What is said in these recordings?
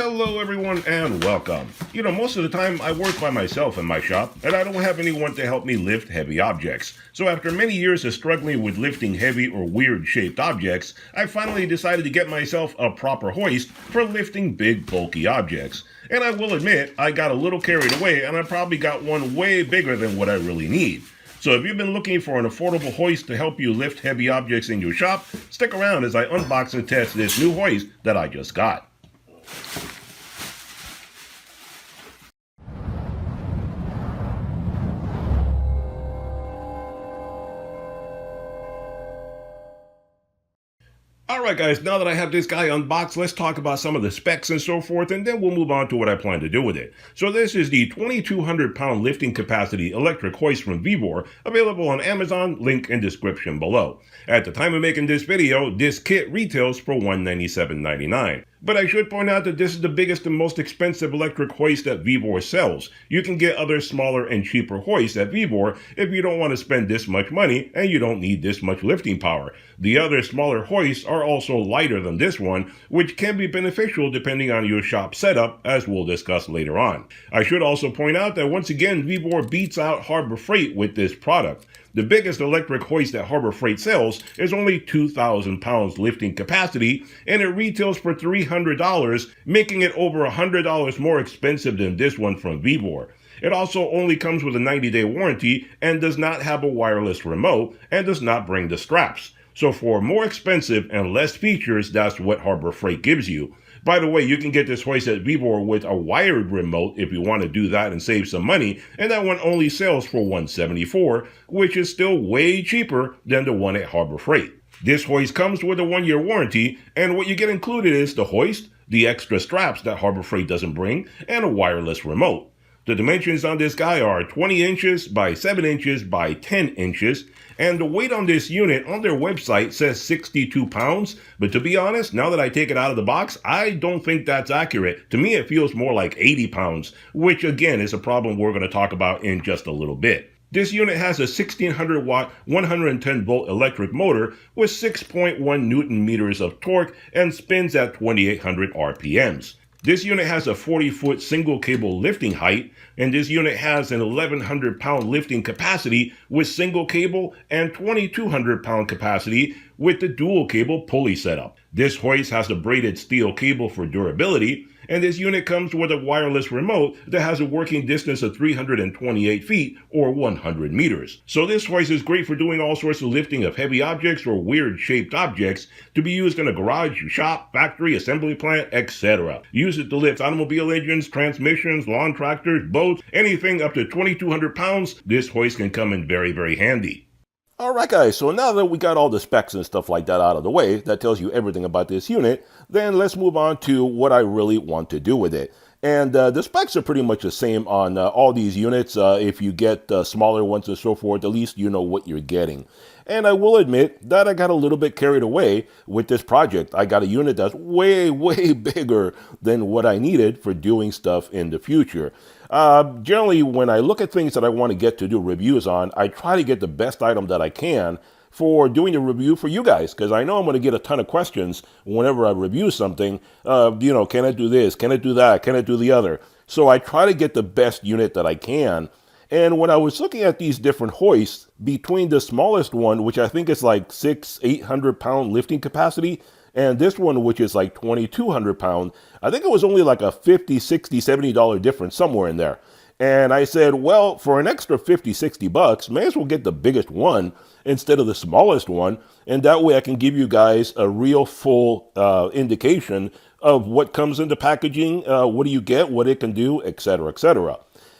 Hello everyone and welcome. Most of the time I work by myself in my shop and I don't have anyone to help me lift heavy objects. So after many years of struggling with lifting heavy or weird shaped objects, I finally decided to get myself a proper hoist for lifting big bulky objects. And I will admit, I got a little carried away and I probably got one way bigger than what I really need. So if you've been looking for an affordable hoist to help you lift heavy objects in your shop, stick around as I unbox and test this new hoist that I just got. Alright guys, now that I have this guy unboxed, let's talk about some of the specs and so forth, and then we'll move on to what I plan to do with it. So this is the 2,200 pound lifting capacity electric hoist from Vevor, available on Amazon, link in description below. At the time of making this video, this kit retails for $197.99. But I should point out that this is the biggest and most expensive electric hoist that Vevor sells. You can get other smaller and cheaper hoists at Vevor if you don't want to spend this much money and you don't need this much lifting power. The other smaller hoists are also lighter than this one, which can be beneficial depending on your shop setup, as we'll discuss later on. I should also point out that once again, Vevor beats out Harbor Freight with this product. The biggest electric hoist that Harbor Freight sells is only 2,000 pounds lifting capacity, and it retails for $300, making it over $100 more expensive than this one from Vevor. It also only comes with a 90-day warranty and does not have a wireless remote and does not bring the straps. So for more expensive and less features, that's what Harbor Freight gives you. By the way, you can get this hoist at Vevor with a wired remote if you want to do that and save some money, and that one only sells for $174, which is still way cheaper than the one at Harbor Freight. This hoist comes with a 1-year warranty, and what you get included is the hoist, the extra straps that Harbor Freight doesn't bring, and a wireless remote. The dimensions on this guy are 20 inches by 7 inches by 10 inches, and the weight on this unit on their website says 62 pounds, but to be honest, now that I take it out of the box, I don't think that's accurate. To me, it feels more like 80 pounds, which again is a problem we're going to talk about in just a little bit. This unit has a 1600 watt, 110 volt electric motor with 6.1 Newton meters of torque and spins at 2800 RPMs. This unit has a 40-foot single cable lifting height, and this unit has an 1,100 pound lifting capacity with single cable and 2,200 pound capacity with the dual cable pulley setup. This hoist has a braided steel cable for durability, and this unit comes with a wireless remote that has a working distance of 328 feet or 100 meters. So this hoist is great for doing all sorts of lifting of heavy objects or weird shaped objects to be used in a garage, shop, factory, assembly plant, etc. Use it to lift automobile engines, transmissions, lawn tractors, boats, anything up to 2,200 pounds. This hoist can come in very, very handy. Alright guys, so now that we got all the specs and stuff like that out of the way, that tells you everything about this unit, then let's move on to what I really want to do with it. And the specs are pretty much the same on all these units. If you get smaller ones and so forth, at least you know what you're getting. And I will admit that I got a little bit carried away with this project. I got a unit that's way, way bigger than what I needed for doing stuff in the future. Generally, when I look at things that I want to get to do reviews on, I try to get the best item that I can for doing the review for you guys, because I know I'm going to get a ton of questions whenever I review something. Can I do this? Can I do that? Can I do the other? So I try to get the best unit that I can. And when I was looking at these different hoists, between the smallest one, which I think is like 800 pound lifting capacity, and this one, which is like 2,200 pound, I think it was only like a $50, $60, $70 difference somewhere in there. And I said, well, for an extra 50, 60 bucks, may as well get the biggest one instead of the smallest one. And that way I can give you guys a real full indication of what comes into packaging, what do you get, what it can do, etc., etc.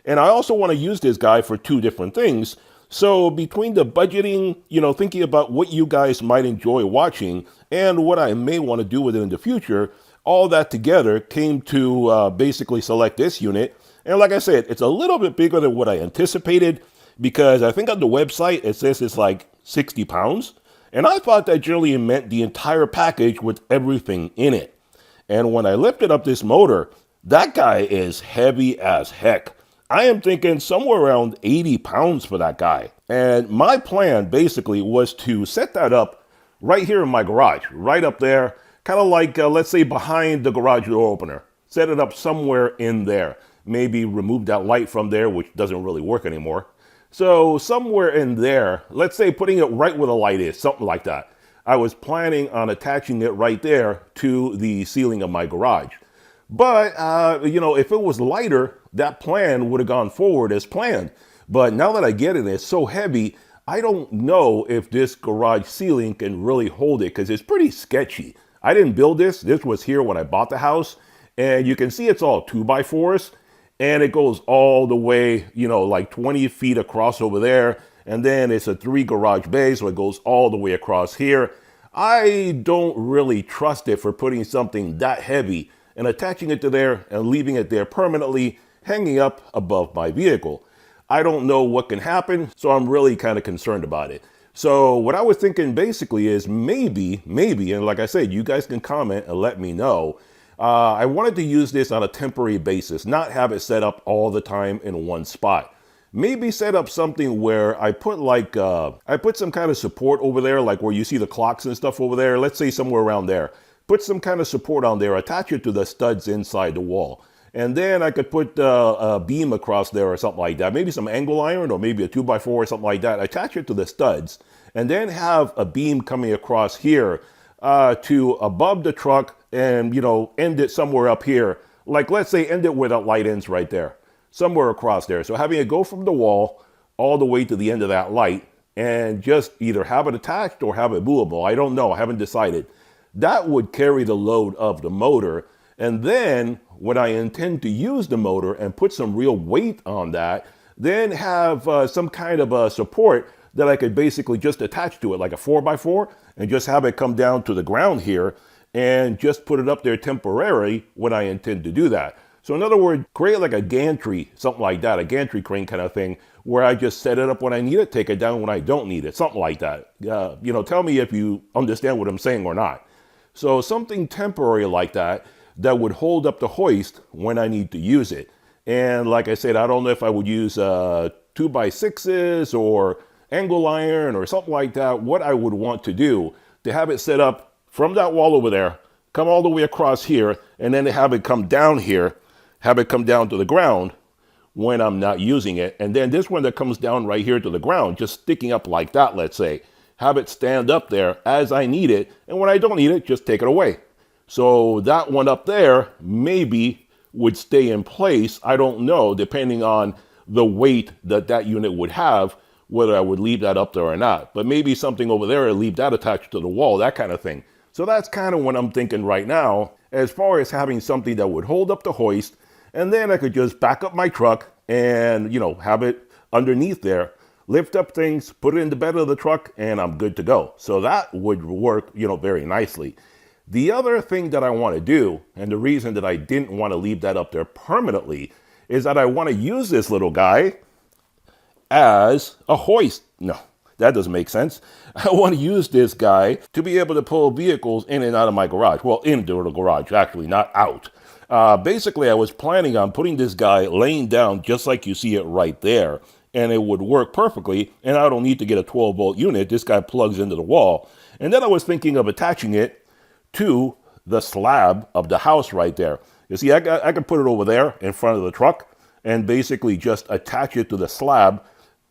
And I also want to use this guy for two different things. So between the budgeting, thinking about what you guys might enjoy watching and what I may want to do with it in the future, all that together came to basically select this unit. And like I said, it's a little bit bigger than what I anticipated because I think on the website it says it's like 60 pounds. And I thought that generally meant the entire package with everything in it. And when I lifted up this motor, that guy is heavy as heck. I am thinking somewhere around 80 pounds for that guy. And my plan basically was to set that up right here in my garage, right up there, kind of like, let's say, behind the garage door opener. set it up somewhere in there. Maybe remove that light from there, which doesn't really work anymore. So somewhere in there, let's say putting it right where the light is, something like that. I was planning on attaching it right there to the ceiling of my garage. But, if it was lighter, that plan would have gone forward as planned. But now that I get it, it's so heavy, I don't know if this garage ceiling can really hold it because it's pretty sketchy. I didn't build this. This was here when I bought the house. And you can see it's all 2x4s. And it goes all the way, like 20 feet across over there. And then it's a 3 garage bay, so it goes all the way across here. I don't really trust it for putting something that heavy and attaching it to there and leaving it there permanently hanging up above my vehicle. I don't know what can happen, so I'm really kind of concerned about it. So what I was thinking basically is maybe, and like I said, you guys can comment and let me know. I wanted to use this on a temporary basis, not have it set up all the time in one spot. Maybe set up something where I put some kind of support over there, like where you see the clocks and stuff over there. Let's say somewhere around there. Put some kind of support on there, attach it to the studs inside the wall. And then I could put a beam across there or something like that. Maybe some angle iron or maybe a 2x4 or something like that. Attach it to the studs and then have a beam coming across here to above the truck and, end it somewhere up here. Like, let's say end it where that light ends right there. Somewhere across there. So having it go from the wall all the way to the end of that light and just either have it attached or have it movable. I don't know. I haven't decided. That would carry the load of the motor. And then when I intend to use the motor and put some real weight on that, then have some kind of a support that I could basically just attach to it like a 4x4 and just have it come down to the ground here and just put it up there temporarily when I intend to do that. So in other words, create like a gantry, something like that, a gantry crane kind of thing, where I just set it up when I need it, take it down when I don't need it, something like that. Tell me if you understand what I'm saying or not. So something temporary like that would hold up the hoist when I need to use it. And like I said, I don't know if I would use 2x6s or angle iron or something like that, what I would want to do to have it set up from that wall over there, come all the way across here, and then have it come down here, have it come down to the ground when I'm not using it. And then this one that comes down right here to the ground, just sticking up like that, let's say, have it stand up there as I need it. And when I don't need it, just take it away. So that one up there maybe would stay in place. I don't know, depending on the weight that unit would have, whether I would leave that up there or not. But maybe something over there, leave that attached to the wall, that kind of thing. So that's kind of what I'm thinking right now, as far as having something that would hold up the hoist. And then I could just back up my truck and, have it underneath there, lift up things, put it in the bed of the truck, and I'm good to go. So that would work, very nicely. The other thing that I want to do, and the reason that I didn't want to leave that up there permanently, is that I want to use this little guy as a hoist. No, that doesn't make sense. I want to use this guy to be able to pull vehicles in and out of my garage. Well, into the garage, actually, not out. Basically, I was planning on putting this guy laying down just like you see it right there, and it would work perfectly, and I don't need to get a 12-volt unit. This guy plugs into the wall. And then I was thinking of attaching it to the slab of the house right there. You see, I could put it over there in front of the truck and basically just attach it to the slab.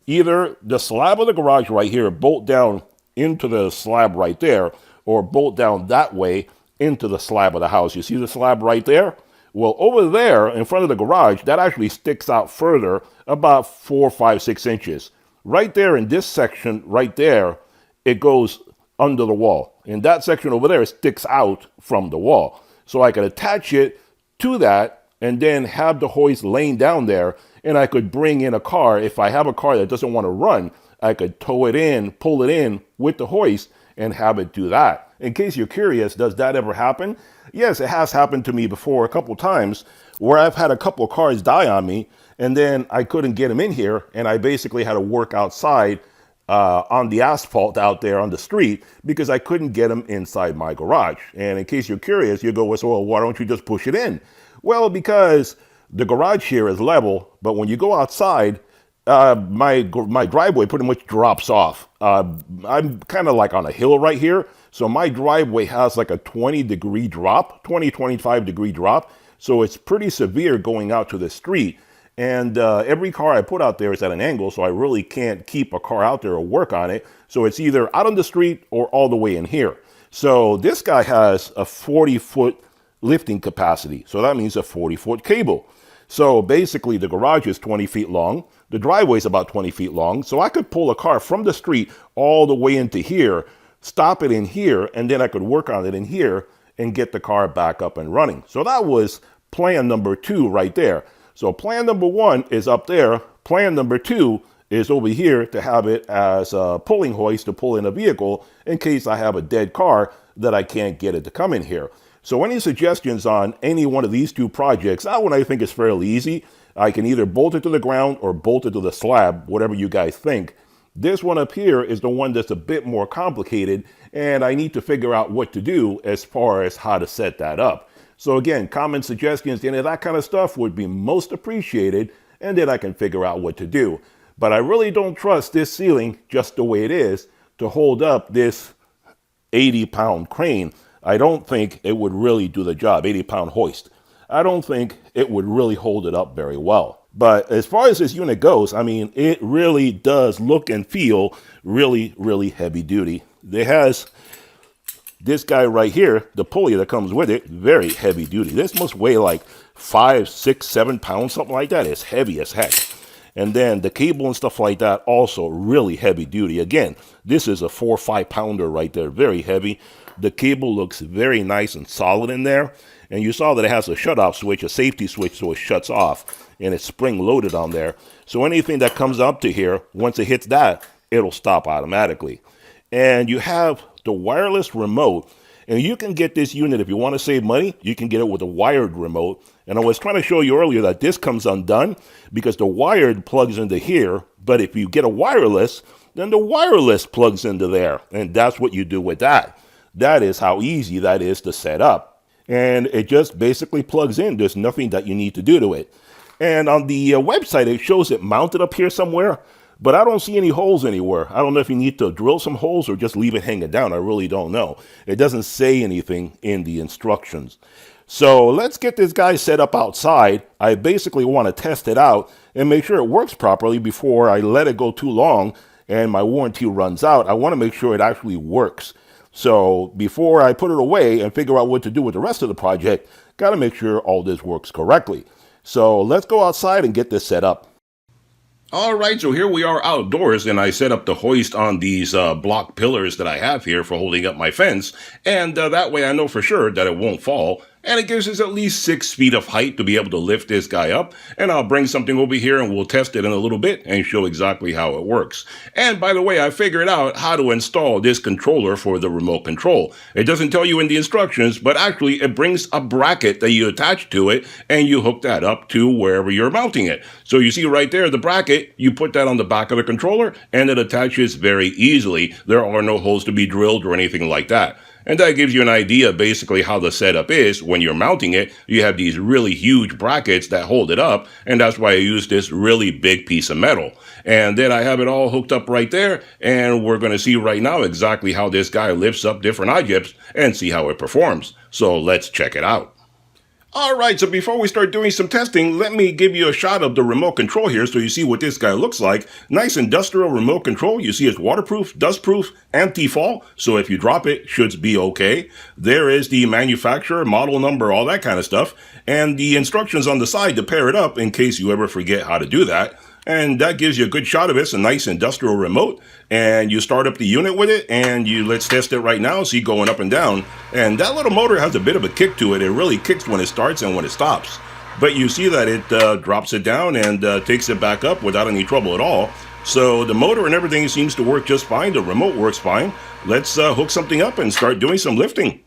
Either the slab of the garage right here, bolt down into the slab right there, or bolt down that way into the slab of the house. You see the slab right there? Well, over there in front of the garage, that actually sticks out further about 4, 5, 6 inches. Right there in this section right there, it goes under the wall. In that section over there, it sticks out from the wall. So I could attach it to that and then have the hoist laying down there, and I could bring in a car. If I have a car that doesn't want to run, I could tow it in, pull it in with the hoist and have it do that. In case you're curious, does that ever happen? Yes, it has happened to me before a couple times where I've had a couple of cars die on me and then I couldn't get them in here and I basically had to work outside on the asphalt out there on the street because I couldn't get them inside my garage. And in case you're curious, you go, well, why don't you just push it in? Well, because the garage here is level, but when you go outside, my driveway pretty much drops off. I'm kind of like on a hill right here. So my driveway has like a 20-degree drop, 20, 25-degree drop. So it's pretty severe going out to the street. And every car I put out there is at an angle, so I really can't keep a car out there or work on it. So it's either out on the street or all the way in here. So this guy has a 40-foot lifting capacity. So that means a 40-foot cable. So basically the garage is 20 feet long. The driveway is about 20 feet long. So I could pull a car from the street all the way into here, stop it in here, and then I could work on it in here and get the car back up and running. So that was plan number 2 right there. So plan number 1 is up there. Plan number 2 is over here to have it as a pulling hoist to pull in a vehicle in case I have a dead car that I can't get it to come in here. So any suggestions on any one of these 2 projects, that one I think is fairly easy. I can either bolt it to the ground or bolt it to the slab, whatever you guys think. This one up here is the one that's a bit more complicated, and I need to figure out what to do as far as how to set that up. So again, comment suggestions, any of that kind of stuff would be most appreciated, and then I can figure out what to do. But I really don't trust this ceiling just the way it is to hold up this 80-pound crane. I don't think it would really do the job, 80-pound hoist. I don't think it would really hold it up very well. But as far as this unit goes, I mean, it really does look and feel really, really heavy duty. It has this guy right here, the pulley that comes with it, very heavy duty. This must weigh like 5, 6, 7 pounds, something like that. It's heavy as heck. And then the cable and stuff like that, also really heavy duty. Again, this is a 4 or 5 pounder right there, very heavy. The cable looks very nice and solid in there. And you saw that it has a shut-off switch, a safety switch, so it shuts off. And it's spring-loaded on there. So anything that comes up to here, once it hits that, it'll stop automatically. And you have the wireless remote. And you can get this unit, if you want to save money, you can get it with a wired remote. And I was trying to show you earlier that this comes undone because the wired plugs into here. But if you get a wireless, then the wireless plugs into there. And that's what you do with that. That is how easy that is to set up. And it just basically plugs in. There's nothing that you need to do to it. And on the website, it shows it mounted up here somewhere. But I don't see any holes anywhere. I don't know if you need to drill some holes or just leave it hanging down. I really don't know. It doesn't say anything in the instructions. So let's get this guy set up outside. I basically want to test it out and make sure it works properly before I let it go too long and my warranty runs out. I want to make sure it actually works. So before I put it away and figure out what to do with the rest of the project, got to make sure all this works correctly. So let's go outside and get this set up. All right, so here we are outdoors, and I set up the hoist on these block pillars that I have here for holding up my fence, and that way I know for sure that it won't fall, and it gives us at least 6 feet of height to be able to lift this guy up, and I'll bring something over here and we'll test it in a little bit and show exactly how it works. And by the way, I figured out how to install this controller for the remote control. It doesn't tell you in the instructions, but actually it brings a bracket that you attach to it, and you hook that up to wherever you're mounting it. So you see right there, the bracket, you put that on the back of the controller, and it attaches very easily. There are no holes to be drilled or anything like that. And that gives you an idea basically how the setup is. When you're mounting it, you have these really huge brackets that hold it up, and that's why I use this really big piece of metal. And then I have it all hooked up right there, and we're going to see right now exactly how this guy lifts up different objects and see how it performs. So let's check it out. Alright, so before we start doing some testing, let me give you a shot of the remote control here so you see what this guy looks like. Nice industrial remote control. You see it's waterproof, dustproof, anti-fall, so if you drop it, should be okay. There is the manufacturer, model number, all that kind of stuff, and the instructions on the side to pair it up in case you ever forget how to do that. And that gives you a good shot of it. It's a nice industrial remote, and you start up the unit with it, and let's test it right now. See going up and down, and that little motor has a bit of a kick to it. It really kicks when it starts and when it stops, but you see that it drops it down and takes it back up without any trouble at all. So the motor and everything seems to work just fine. The remote works fine. Let's hook something up and start doing some lifting.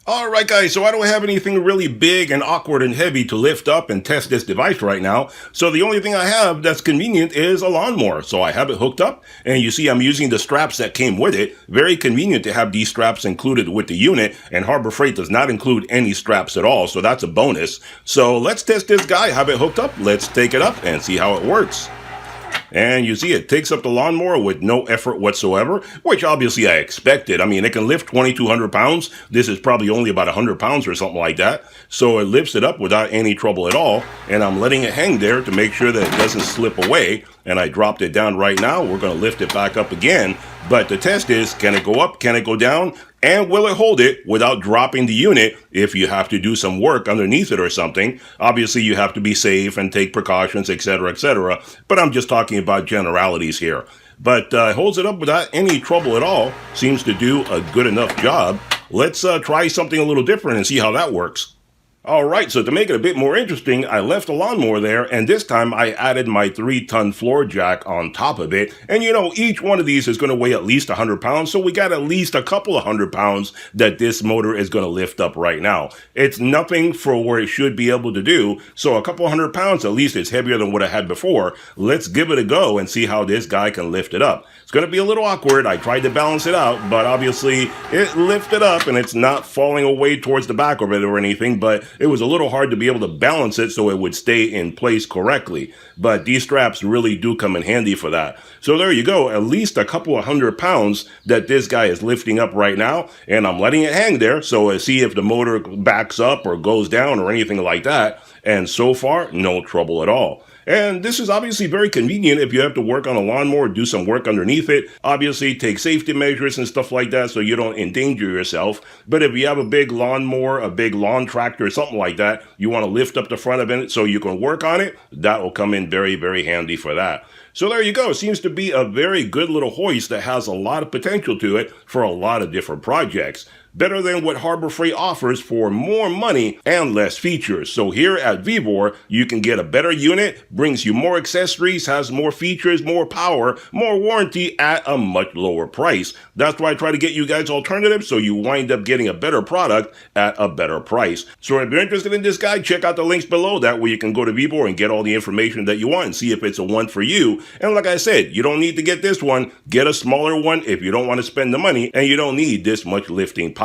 Alright guys, so I don't have anything really big and awkward and heavy to lift up and test this device right now. So the only thing I have that's convenient is a lawnmower. So I have it hooked up, and you see I'm using the straps that came with it. Very convenient to have these straps included with the unit, and Harbor Freight does not include any straps at all, so that's a bonus. So let's test this guy, have it hooked up, let's take it up and see how it works. And you see it takes up the lawnmower with no effort whatsoever, which obviously I expected. I mean, it can lift 2,200 pounds. This is probably only about 100 pounds or something like that. So it lifts it up without any trouble at all. And I'm letting it hang there to make sure that it doesn't slip away. And I dropped it down right now. We're going to lift it back up again. But the test is, can it go up? Can it go down? And will it hold it without dropping the unit if you have to do some work underneath it or something? Obviously, you have to be safe and take precautions, etc., etc. But I'm just talking about generalities here. But holds it up without any trouble at all. Seems to do a good enough job. Let's try something a little different and see how that works. Alright, so to make it a bit more interesting, I left the lawnmower there, and this time I added my 3-ton floor jack on top of it. And you know, each one of these is going to weigh at least 100 pounds, so we got at least a couple of 100 pounds that this motor is going to lift up right now. It's nothing for where it should be able to do, so a couple 100 pounds, at least it's heavier than what I had before. Let's give it a go and see how this guy can lift it up. It's going to be a little awkward. I tried to balance it out, but obviously it lifted up and it's not falling away towards the back of it or anything, but it was a little hard to be able to balance it so it would stay in place correctly. But these straps really do come in handy for that. So there you go, at least a couple of 100 pounds that this guy is lifting up right now, and I'm letting it hang there so I see if the motor backs up or goes down or anything like that. And so far, no trouble at all. And this is obviously very convenient if you have to work on a lawnmower, do some work underneath it. Obviously, take safety measures and stuff like that so you don't endanger yourself. But if you have a big lawnmower, a big lawn tractor, or something like that, you want to lift up the front of it so you can work on it, that will come in very, very handy for that. So there you go. Seems to be a very good little hoist that has a lot of potential to it for a lot of different projects. Better than what Harbor Freight offers for more money and less features. So here at Vevor, you can get a better unit, brings you more accessories, has more features, more power, more warranty at a much lower price. That's why I try to get you guys alternatives so you wind up getting a better product at a better price. So if you're interested in this guy, check out the links below. That way you can go to Vevor and get all the information that you want and see if it's a one for you. And like I said, you don't need to get this one. Get a smaller one if you don't want to spend the money and you don't need this much lifting power.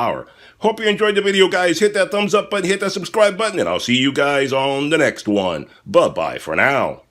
Hope you enjoyed the video, guys. Hit that thumbs up button, hit that subscribe button, and I'll see you guys on the next one. Bye-bye for now.